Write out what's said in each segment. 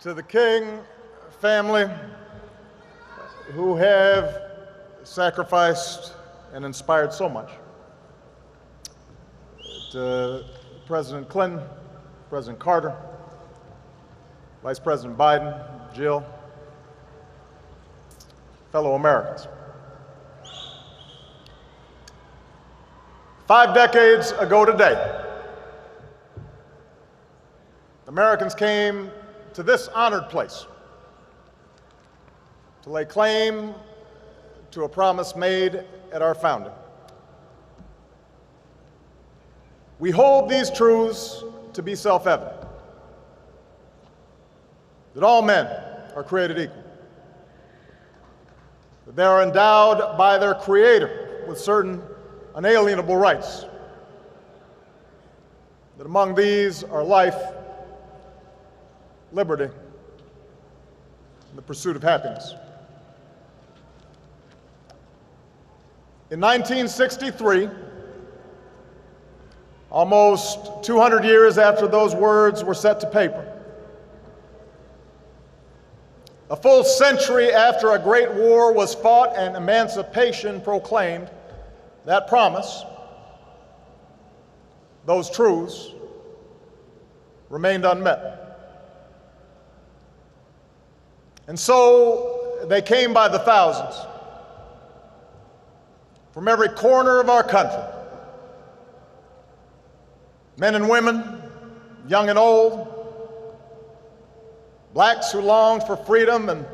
To the King family, who have sacrificed and inspired so much. To President Clinton, President Carter, Vice President Biden, Jill, fellow Americans. 5 decades ago today, Americans came to this honored place to lay claim to a promise made at our founding. We hold these truths to be self-evident, that all men are created equal, that they are endowed by their Creator with certain unalienable rights, that among these are life, liberty, and the pursuit of happiness. In 1963, almost 200 years after those words were set to paper, a full century after a great war was fought and emancipation proclaimed, that promise, those truths, remained unmet. And so they came by the thousands from every corner of our country. Men and women, young and old, blacks who longed for freedom and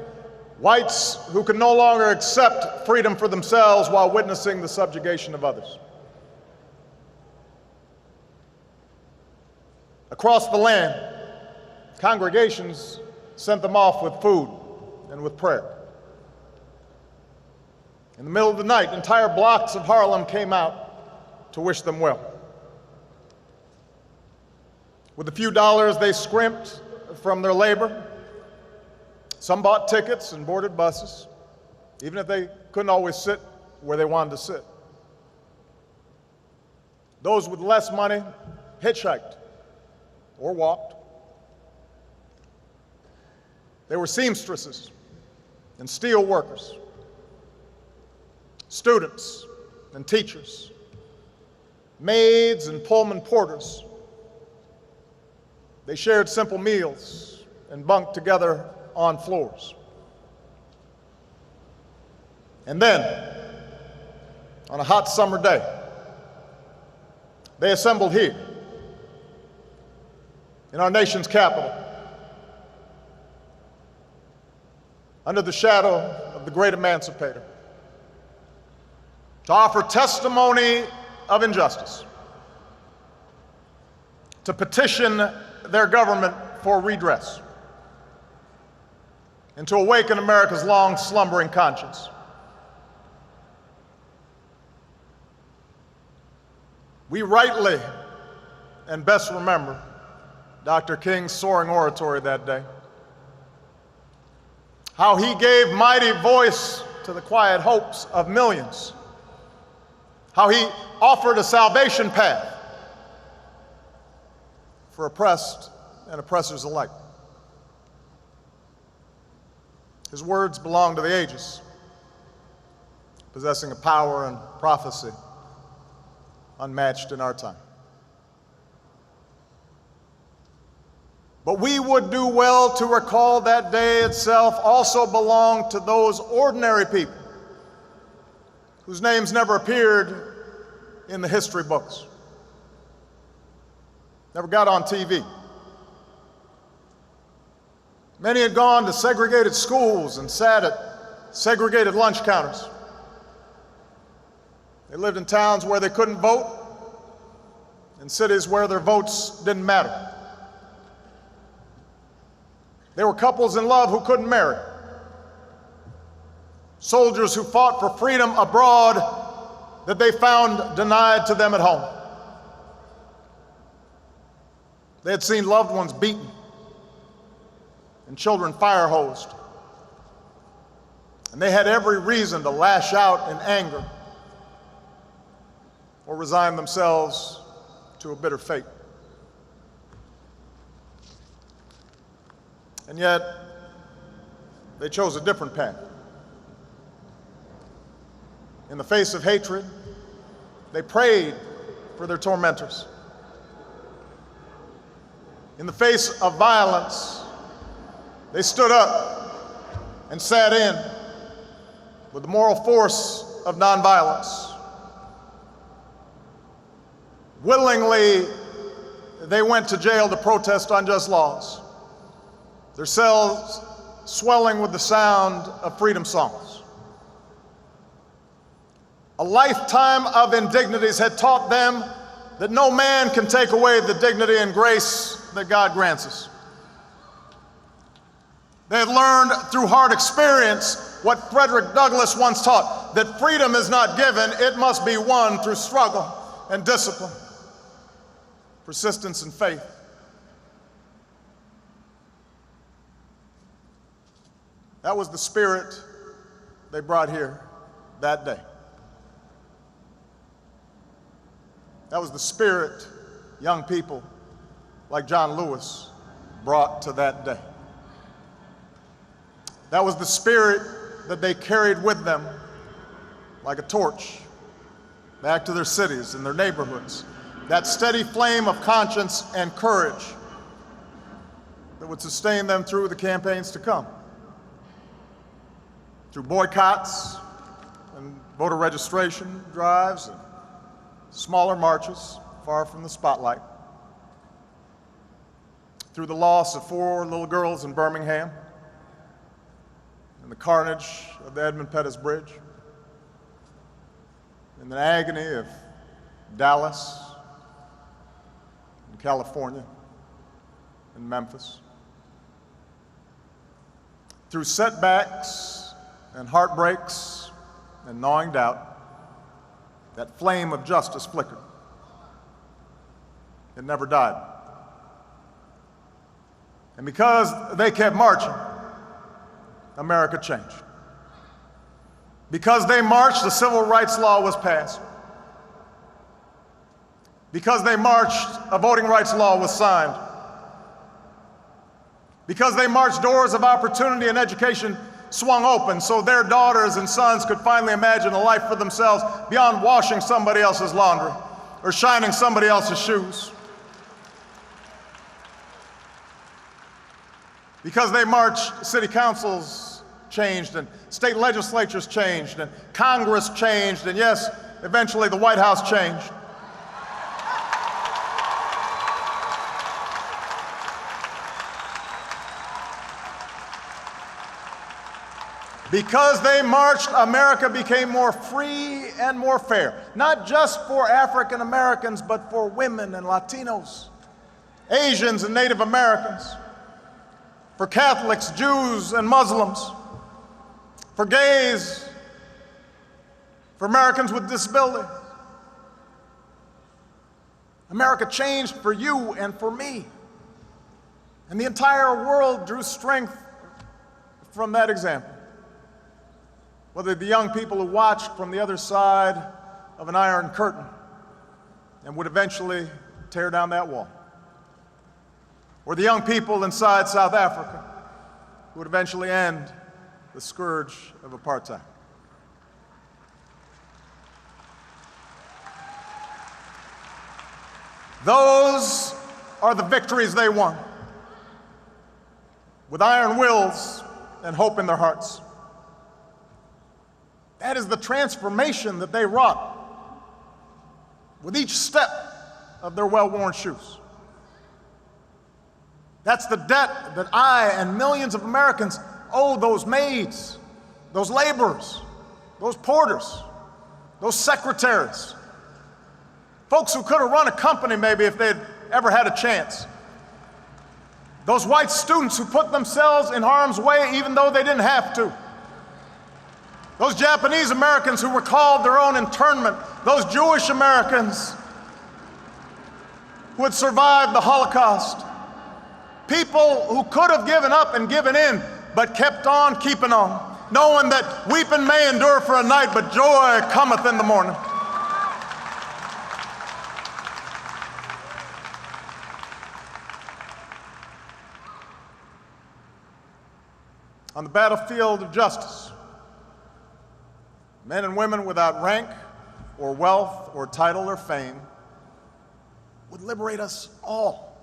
whites who could no longer accept freedom for themselves while witnessing the subjugation of others. Across the land, congregations sent them off with food and with prayer. In the middle of the night, entire blocks of Harlem came out to wish them well. With the few dollars they scrimped from their labor, some bought tickets and boarded buses, even if they couldn't always sit where they wanted to sit. Those with less money hitchhiked or walked. They were seamstresses and steel workers, students and teachers, maids and Pullman porters. They shared simple meals and bunked together on floors. And then, on a hot summer day, they assembled here in our nation's capital, under the shadow of the great emancipator, to offer testimony of injustice, to petition their government for redress, and to awaken America's long slumbering conscience. We rightly and best remember Dr. King's soaring oratory that day, how he gave mighty voice to the quiet hopes of millions, how he offered a salvation path for oppressed and oppressors alike. His words belong to the ages, possessing a power and prophecy unmatched in our time. But we would do well to recall that day itself also belonged to those ordinary people whose names never appeared in the history books, never got on TV. Many had gone to segregated schools and sat at segregated lunch counters. They lived in towns where they couldn't vote, in cities where their votes didn't matter. There were couples in love who couldn't marry, soldiers who fought for freedom abroad that they found denied to them at home. They had seen loved ones beaten and children fire-hosed, and they had every reason to lash out in anger or resign themselves to a bitter fate. And yet, they chose a different path. In the face of hatred, they prayed for their tormentors. In the face of violence, they stood up and sat in with the moral force of nonviolence. Willingly, they went to jail to protest unjust laws, their cells swelling with the sound of freedom songs. A lifetime of indignities had taught them that no man can take away the dignity and grace that God grants us. They had learned through hard experience what Frederick Douglass once taught, that freedom is not given, it must be won through struggle and discipline, persistence and faith. That was the spirit they brought here that day. That was the spirit young people like John Lewis brought to that day. That was the spirit that they carried with them like a torch back to their cities and their neighborhoods. That steady flame of conscience and courage that would sustain them through the campaigns to come. Through boycotts and voter registration drives and smaller marches far from the spotlight. Through the loss of 4 little girls in Birmingham and the carnage of the Edmund Pettus Bridge, and the agony of Dallas and California and Memphis. Through setbacks and heartbreaks and gnawing doubt, that flame of justice flickered. It never died. And because they kept marching, America changed. Because they marched, the civil rights law was passed. Because they marched, a voting rights law was signed. Because they marched, doors of opportunity and education swung open so their daughters and sons could finally imagine a life for themselves beyond washing somebody else's laundry or shining somebody else's shoes. Because they marched, city councils changed and state legislatures changed and Congress changed and yes, eventually the White House changed. Because they marched, America became more free and more fair, not just for African Americans, but for women and Latinos, Asians and Native Americans, for Catholics, Jews and Muslims, for gays, for Americans with disabilities. America changed for you and for me. And the entire world drew strength from that example. Whether the young people who watched from the other side of an iron curtain and would eventually tear down that wall, or the young people inside South Africa who would eventually end the scourge of apartheid. Those are the victories they won, with iron wills and hope in their hearts. That is the transformation that they wrought with each step of their well-worn shoes. That's the debt that I and millions of Americans owe those maids, those laborers, those porters, those secretaries, folks who could have run a company maybe if they'd ever had a chance. Those white students who put themselves in harm's way even though they didn't have to. Those Japanese Americans who recalled their own internment, those Jewish Americans who had survived the Holocaust, people who could have given up and given in, but kept on keeping on, knowing that weeping may endure for a night, but joy cometh in the morning. On the battlefield of justice, men and women without rank or wealth or title or fame would liberate us all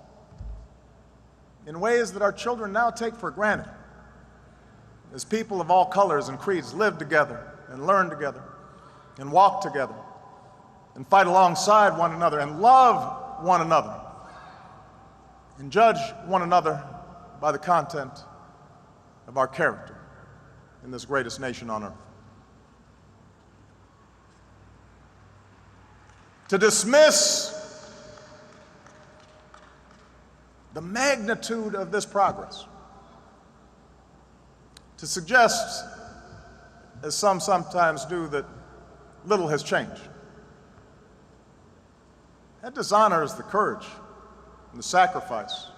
in ways that our children now take for granted, as people of all colors and creeds live together and learn together and walk together and fight alongside one another and love one another and judge one another by the content of our character in this greatest nation on earth. To dismiss the magnitude of this progress, to suggest, as some sometimes do, that little has changed, that dishonors the courage and the sacrifice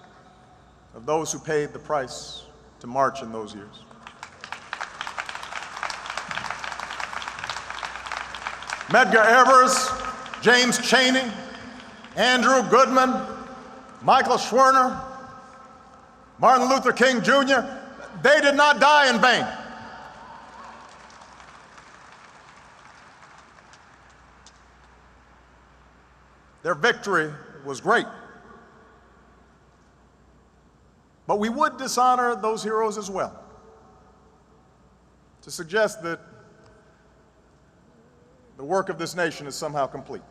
of those who paid the price to march in those years. Medgar Evers, James Chaney, Andrew Goodman, Michael Schwerner, Martin Luther King Jr., they did not die in vain. Their victory was great. But we would dishonor those heroes as well, to suggest that the work of this nation is somehow complete.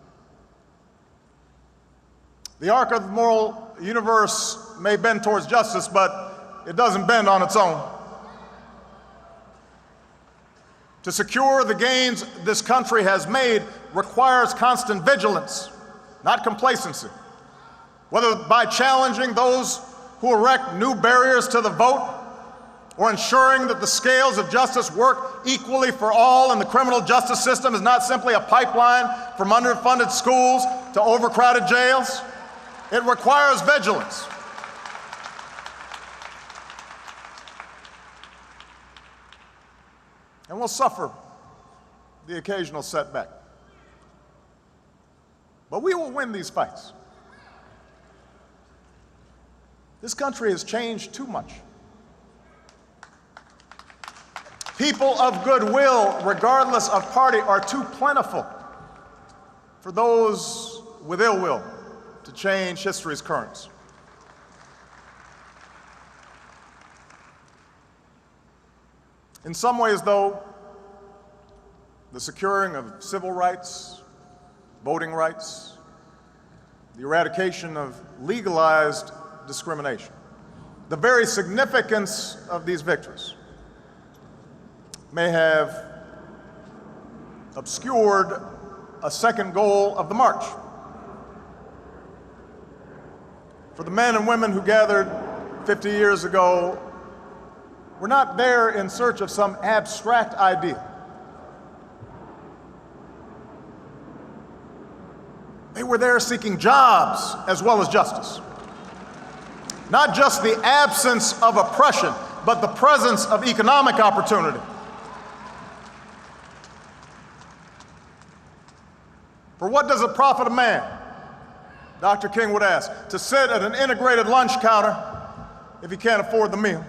The arc of the moral universe may bend towards justice, but it doesn't bend on its own. To secure the gains this country has made requires constant vigilance, not complacency, whether by challenging those who erect new barriers to the vote or ensuring that the scales of justice work equally for all and the criminal justice system is not simply a pipeline from underfunded schools to overcrowded jails. It requires vigilance. And we'll suffer the occasional setback. But we will win these fights. This country has changed too much. People of goodwill, regardless of party, are too plentiful for those with ill will to change history's currents. In some ways, though, the securing of civil rights, voting rights, the eradication of legalized discrimination, the very significance of these victories may have obscured a second goal of the march. For the men and women who gathered 50 years ago, were not there in search of some abstract idea. They were there seeking jobs as well as justice. Not just the absence of oppression, but the presence of economic opportunity. For what does it profit a man, Dr. King would ask, to sit at an integrated lunch counter if he can't afford the meal?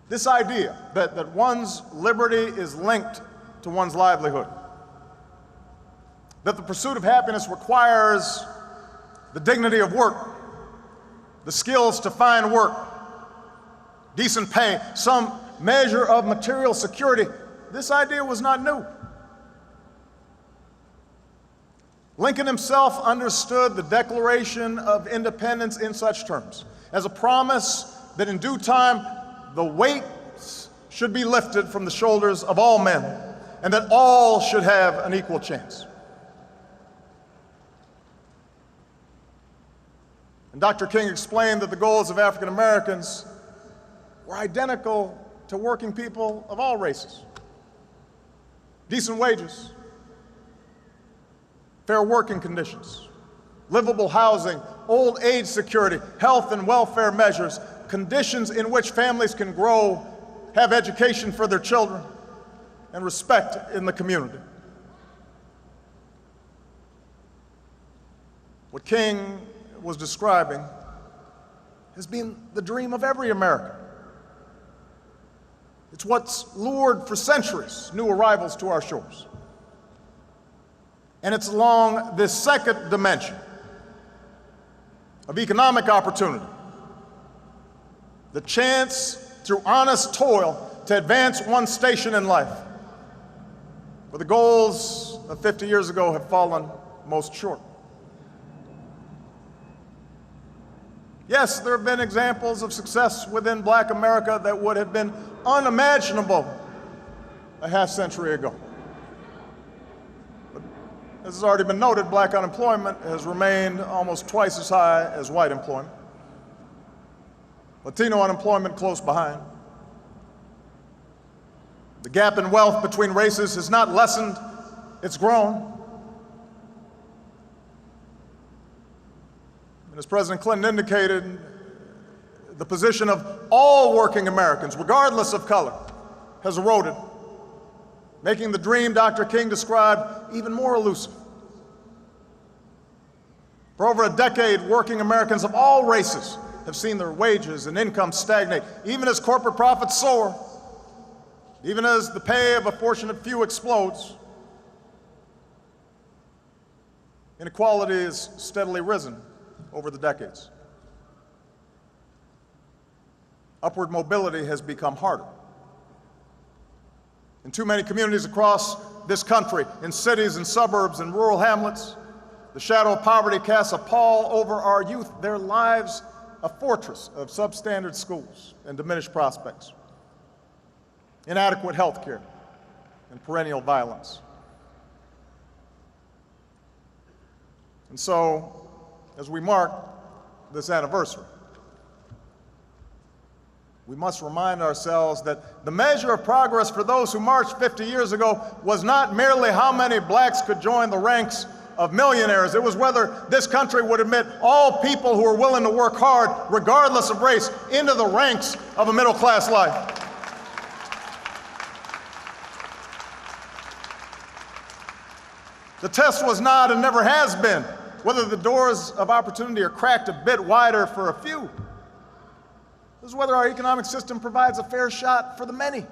This idea that one's liberty is linked to one's livelihood, that the pursuit of happiness requires the dignity of work, the skills to find work, decent pay, some measure of material security, this idea was not new. Lincoln himself understood the Declaration of Independence in such terms, as a promise that in due time the weights should be lifted from the shoulders of all men, and that all should have an equal chance. And Dr. King explained that the goals of African Americans were identical to working people of all races. Decent wages, fair working conditions, livable housing, old age security, health and welfare measures, conditions in which families can grow, have education for their children, and respect in the community. What King was describing has been the dream of every American. It's what's lured for centuries new arrivals to our shores. And it's along this second dimension of economic opportunity, the chance through honest toil to advance one station in life, where the goals of 50 years ago have fallen most short. Yes, there have been examples of success within Black America that would have been unimaginable a half-century ago. But as has already been noted, Black unemployment has remained almost twice as high as white employment. Latino unemployment close behind. The gap in wealth between races has not lessened, it's grown. And as President Clinton indicated, the position of all working Americans, regardless of color, has eroded, making the dream Dr. King described even more elusive. For over a decade, working Americans of all races have seen their wages and incomes stagnate, even as corporate profits soar, even as the pay of a fortunate few explodes. Inequality has steadily risen over the decades. Upward mobility has become harder. In too many communities across this country, in cities and suburbs and rural hamlets, the shadow of poverty casts a pall over our youth, their lives a fortress of substandard schools and diminished prospects, inadequate health care, and perennial violence. And so, as we mark this anniversary, we must remind ourselves that the measure of progress for those who marched 50 years ago was not merely how many blacks could join the ranks of millionaires. It was whether this country would admit all people who are willing to work hard, regardless of race, into the ranks of a middle-class life. The test was not and never has been whether the doors of opportunity are cracked a bit wider for a few. This is whether our economic system provides a fair shot for the many,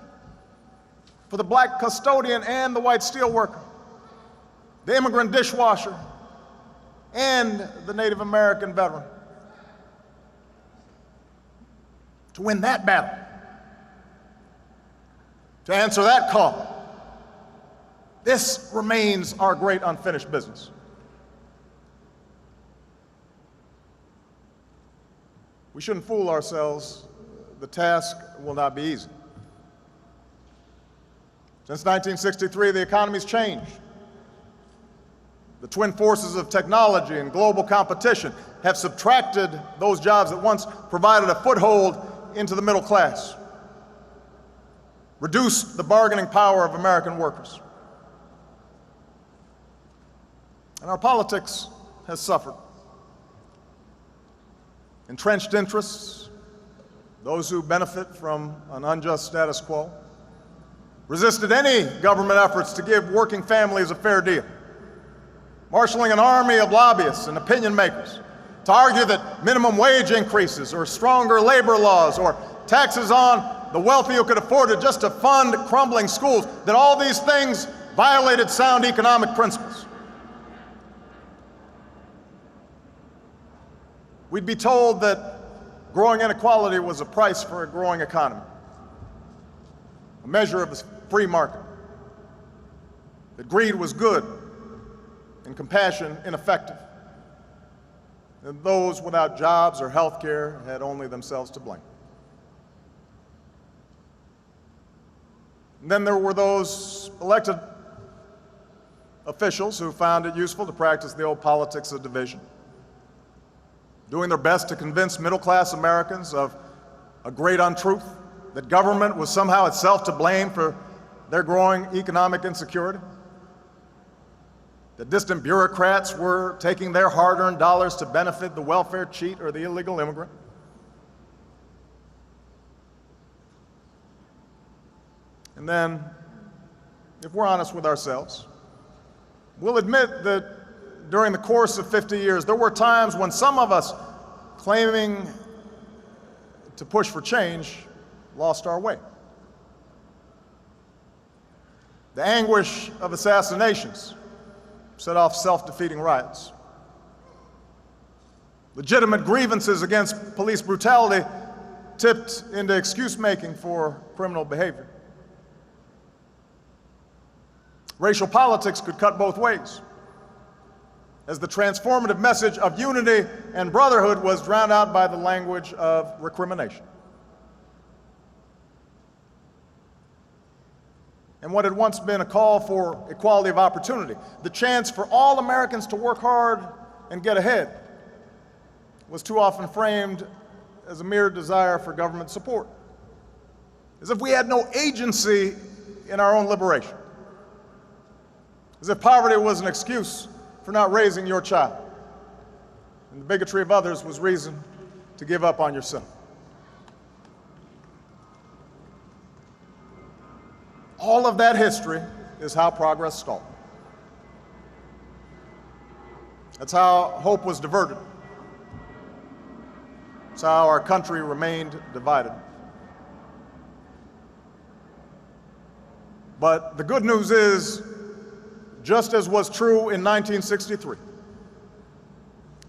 for the black custodian and the white steelworker, the immigrant dishwasher, and the Native American veteran. To win that battle, to answer that call, this remains our great unfinished business. We shouldn't fool ourselves. The task will not be easy. Since 1963, the economy's changed. The twin forces of technology and global competition have subtracted those jobs that once provided a foothold into the middle class, reduced the bargaining power of American workers. And our politics has suffered. Entrenched interests, those who benefit from an unjust status quo, resisted any government efforts to give working families a fair deal, marshaling an army of lobbyists and opinion makers to argue that minimum wage increases or stronger labor laws or taxes on the wealthy who could afford it just to fund crumbling schools, that all these things violated sound economic principles. We'd be told that growing inequality was a price for a growing economy, a measure of a free market, that greed was good and compassion ineffective, and those without jobs or health care had only themselves to blame. And then there were those elected officials who found it useful to practice the old politics of division, doing their best to convince middle-class Americans of a great untruth, that government was somehow itself to blame for their growing economic insecurity, that distant bureaucrats were taking their hard-earned dollars to benefit the welfare cheat or the illegal immigrant. And then, if we're honest with ourselves, we'll admit that during the course of 50 years, there were times when some of us, claiming to push for change lost our way. The anguish of assassinations set off self-defeating riots. Legitimate grievances against police brutality tipped into excuse-making for criminal behavior. Racial politics could cut both ways, as the transformative message of unity and brotherhood was drowned out by the language of recrimination. And what had once been a call for equality of opportunity, the chance for all Americans to work hard and get ahead, was too often framed as a mere desire for government support, as if we had no agency in our own liberation, as if poverty was an excuse for not raising your child, and the bigotry of others was reason to give up on yourself. All of that history is how progress stalled. That's how hope was diverted. That's how our country remained divided. But the good news is, just as was true in 1963,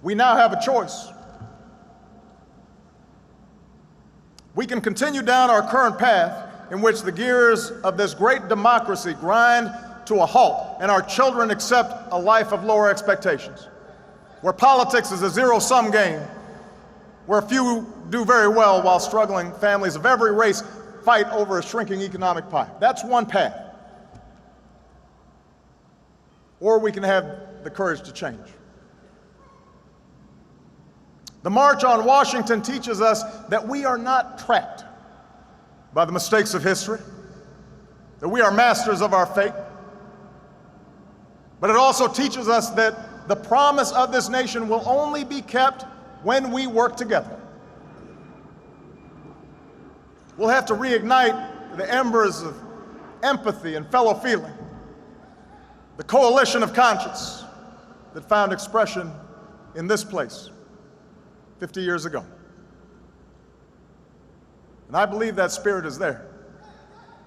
we now have a choice. We can continue down our current path in which the gears of this great democracy grind to a halt and our children accept a life of lower expectations, where politics is a zero-sum game, where a few do very well while struggling families of every race fight over a shrinking economic pie. That's one path. Or we can have the courage to change. The March on Washington teaches us that we are not trapped by the mistakes of history, that we are masters of our fate. But it also teaches us that the promise of this nation will only be kept when we work together. We'll have to reignite the embers of empathy and fellow feeling, the coalition of conscience that found expression in this place 50 years ago. And I believe that spirit is there,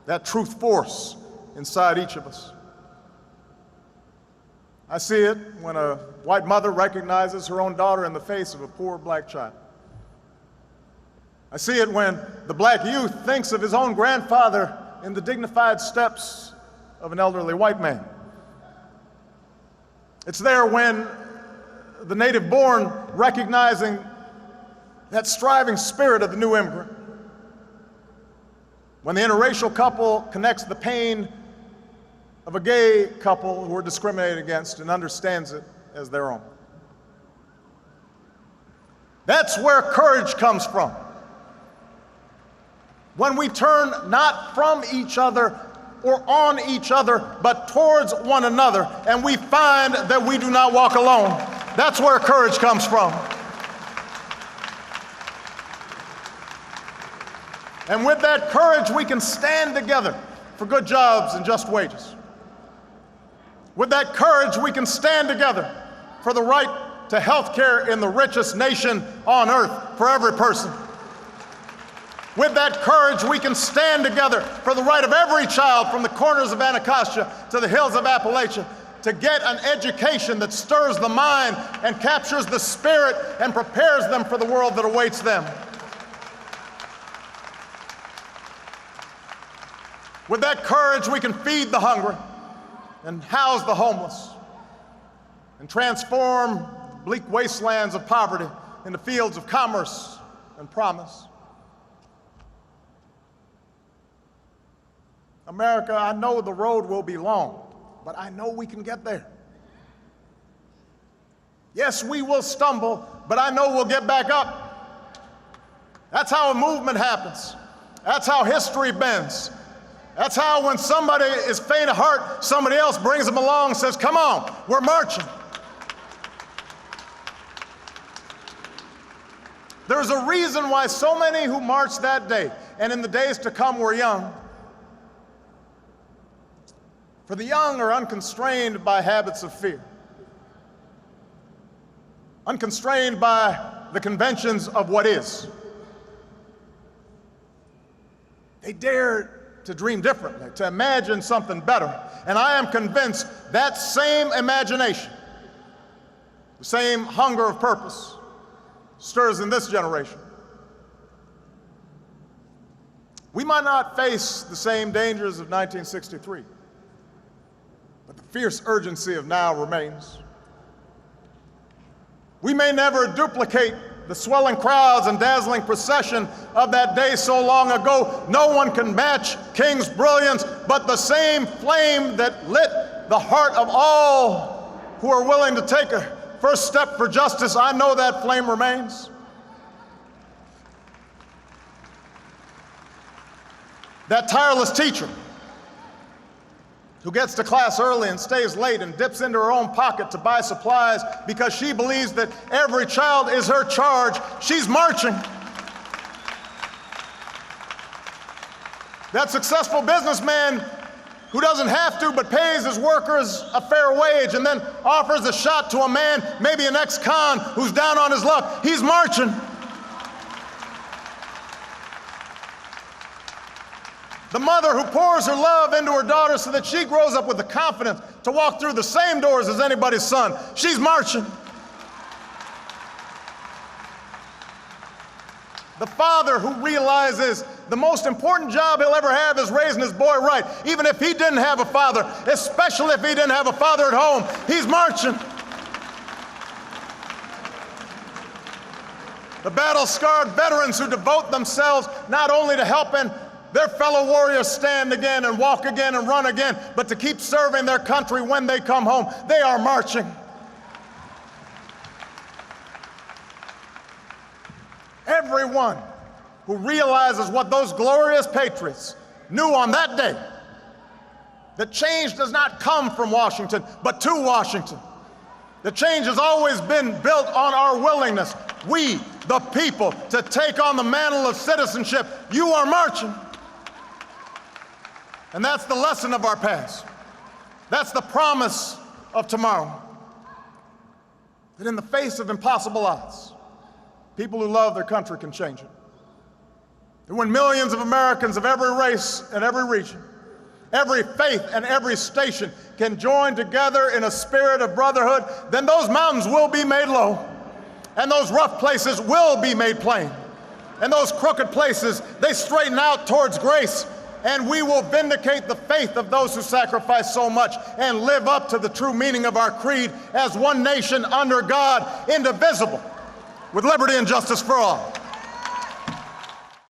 that truth force inside each of us. I see it when a white mother recognizes her own daughter in the face of a poor black child. I see it when the black youth thinks of his own grandfather in the dignified steps of an elderly white man. It's there when the native-born recognizing that striving spirit of the new immigrant, when the interracial couple connects the pain of a gay couple who are discriminated against and understands it as their own. That's where courage comes from. When we turn not from each other or on each other, but towards one another, and we find that we do not walk alone. That's where courage comes from. And with that courage, we can stand together for good jobs and just wages. With that courage, we can stand together for the right to health care in the richest nation on earth for every person. With that courage, we can stand together for the right of every child from the corners of Anacostia to the hills of Appalachia to get an education that stirs the mind and captures the spirit and prepares them for the world that awaits them. With that courage, we can feed the hungry and house the homeless and transform bleak wastelands of poverty into fields of commerce and promise. America, I know the road will be long, but I know we can get there. Yes, we will stumble, but I know we'll get back up. That's how a movement happens. That's how history bends. That's how when somebody is faint of heart, somebody else brings them along and says, come on, we're marching. There's a reason why so many who marched that day and in the days to come were young. For the young are unconstrained by habits of fear, unconstrained by the conventions of what is. They dared to dream differently, to imagine something better. And I am convinced that same imagination, the same hunger of purpose, stirs in this generation. We might not face the same dangers of 1963, but the fierce urgency of now remains. We may never duplicate the swelling crowds and dazzling procession of that day so long ago. No one can match King's brilliance, but the same flame that lit the heart of all who are willing to take a first step for justice, I know that flame remains. That tireless teacher who gets to class early and stays late and dips into her own pocket to buy supplies because she believes that every child is her charge, she's marching. That successful businessman who doesn't have to but pays his workers a fair wage and then offers a shot to a man, maybe an ex-con, who's down on his luck, he's marching. The mother who pours her love into her daughter so that she grows up with the confidence to walk through the same doors as anybody's son, she's marching. The father who realizes the most important job he'll ever have is raising his boy right, even if he didn't have a father, especially if he didn't have a father at home, he's marching. The battle-scarred veterans who devote themselves not only to helping their fellow warriors stand again and walk again and run again, but to keep serving their country when they come home, they are marching. Everyone who realizes what those glorious patriots knew on that day, that change does not come from Washington, but to Washington. The change has always been built on our willingness, we, the people, to take on the mantle of citizenship. You are marching. And that's the lesson of our past. That's the promise of tomorrow. That in the face of impossible odds, people who love their country can change it. And when millions of Americans of every race and every region, every faith and every station can join together in a spirit of brotherhood, then those mountains will be made low, and those rough places will be made plain, and those crooked places, they straighten out towards grace, and we will vindicate the faith of those who sacrifice so much and live up to the true meaning of our creed as one nation under God, indivisible, with liberty and justice for all.